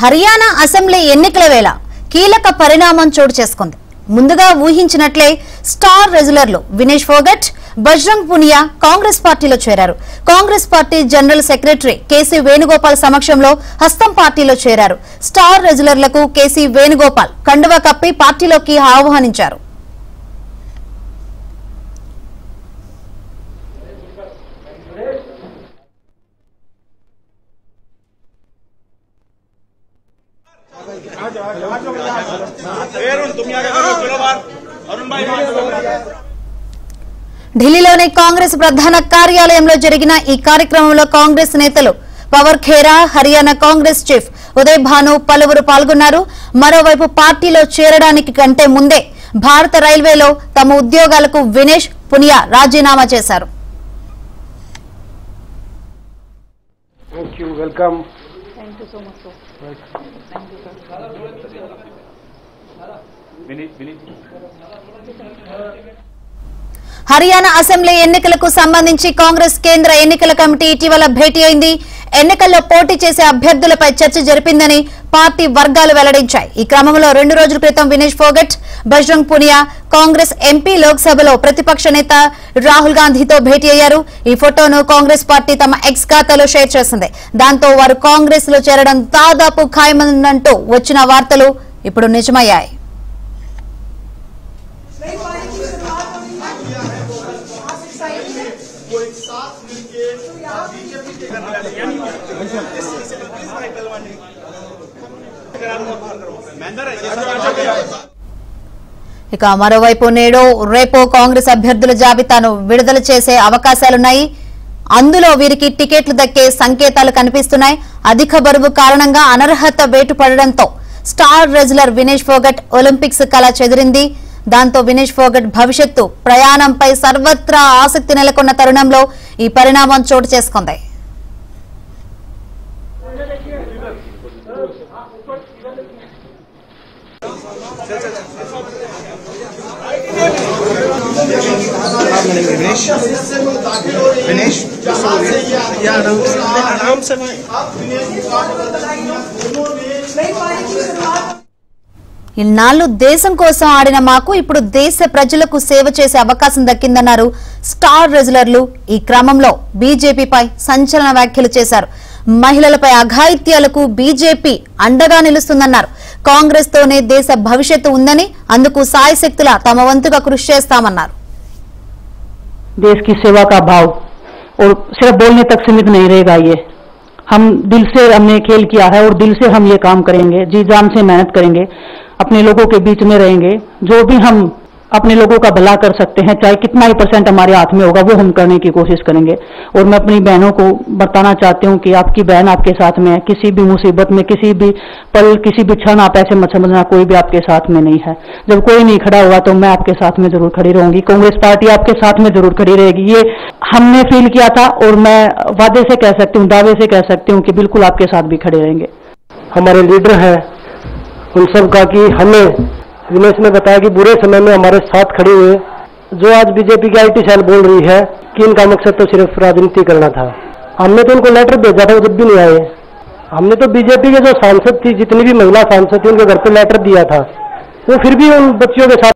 Haryana assembly ఎన్నికల వేళ కీలక పరిణామం చోటు చేసుకుంది. ముందుగా ఊహించినట్లే స్టార్ రెజ్యులర్లు వినేష్ ఫోగట్, బజరంగ్ పునియా కాంగ్రెస్ పార్టీలో చేరారు. Congress party general secretary KC Venugopal సమక్షంలో హస్తం పార్టీలో చేరారు. స్టార్ రెజ్యులర్లకు కేసీ వేణుగోపాల్ కండువా కప్పి పార్టీలోకి ఆహ్వానించారు. ఢిల్లీలోని కాంగ్రెస్ ప్రధాన కార్యాలయంలో జరిగిన ఈ కార్యక్రమంలో కాంగ్రెస్ నేతలు పవర్ ఖేరా, హర్యానా కాంగ్రెస్ చీఫ్ ఉదయ్ భాను పలువురు పాల్గొన్నారు. మరోవైపు పార్టీలో చేరడానికి కంటే ముందే భారత రైల్వేలో తమ ఉద్యోగాలకు వినేష్ పునియా రాజీనామా చేశారు. హర్యానా అసెంబ్లీ ఎన్నికలకు సంబంధించి కాంగ్రెస్ కేంద్ర ఎన్నికల కమిటీ ఇటీవల భేటీ అయింది. ఎన్నికల్లో పోటీ చేసే అభ్యర్థులపై చర్చ జరిపిందని పార్టీ వర్గాలు వెల్లడించాయి. ఈ క్రమంలో 2 రోజుల క్రితం వినేష్ ఫోగట్, బజరంగ్ పునియా కాంగ్రెస్ ఎంపీ లోక్సభలో ప్రతిపక్ష నేత రాహుల్ గాంధీతో భేటీ అయ్యారు. ఈ ఫోటోను కాంగ్రెస్ పార్టీ తమ ఎక్స్ ఖాతాలో షేర్ చేసింది. దాంతో వారు కాంగ్రెస్ లో చేరడం దాదాపు ఖాయమంటూ వచ్చిన వార్తలు ఇప్పుడు నిజమయ్యాయి. ఇక మరోవైపు నేడో రేపో కాంగ్రెస్ అభ్యర్థుల జాబితాను విడుదల చేసే అవకాశాలున్నాయి. అందులో వీరికి టికెట్లు దక్కే సంకేతాలు కనిపిస్తున్నాయి. అధిక బరువు కారణంగా అనర్హత వేటు పడడంతో star regular Vinesh Phogat Olympics కళ చెదిరింది. దాంతో వినేష్ ఫోగట్ భవిష్యత్తు ప్రయాణంపై సర్వత్రా ఆసక్తి నెలకొన్న తరుణంలో ఈ పరిణామం చోటు చేసుకుంది. ఇన్నాళ్లు దేశం కోసం ఆడిన మాకు ఇప్పుడు దేశ ప్రజలకు సేవ చేసే అవకాశం దక్కిందన్నారు స్టార్ రెజ్యులర్లు. ఈ క్రమంలో బీజేపీపై సంచలన వ్యాఖ్యలు చేశారు. మహిళలపై అఘాయిత్యాలకు బీజేపీ అండగా నిలుస్తుందన్నారు. కాంగ్రెస్ తోనే దేశ భవిష్యత్తు ఉందని, అందుకు సాయశక్తులా తమ వంతుగా కృషి చేస్తామన్నారు. देश की सेवा का भाव और सिर्फ बोलने तक सीमित नहीं रहेगा। ये हम दिल से हमने खेल किया है और दिल से हम ये काम करेंगे, जी जान से मेहनत करेंगे, अपने लोगों के बीच में रहेंगे। जो भी हम अपने लोगों का भला कर सकते हैं, चाहे कितना ही % हमारे हाथ में होगा, वो हम करने की कोशिश करेंगे। और मैं अपनी बहनों को बताना चाहती हूँ कि आपकी बहन आपके साथ में है। किसी भी मुसीबत में, किसी भी पल, किसी भी क्षण आप ऐसे मत समझना कोई भी आपके साथ में नहीं है। जब कोई नहीं खड़ा हुआ तो मैं आपके साथ में जरूर खड़ी रहूंगी। कांग्रेस पार्टी आपके साथ में जरूर खड़ी रहेगी। ये हमने फील किया था और मैं वादे से कह सकती हूँ, दावे से कह सकती हूँ कि बिल्कुल आपके साथ भी खड़े रहेंगे। हमारे लीडर है उन सब का कि हमें विनेश ने बताया कि बुरे समय में हमारे साथ खड़े हुए। जो आज बीजेपी की IT सेल बोल रही है कि इनका मकसद तो सिर्फ राजनीति करना था, हमने तो उनको लेटर भेजा था, वो जब भी नहीं आए। हमने तो बीजेपी के जो सांसद थी, जितनी भी महिला सांसद थी, उनके घर पे लेटर दिया था, वो फिर भी उन बच्चियों के साथ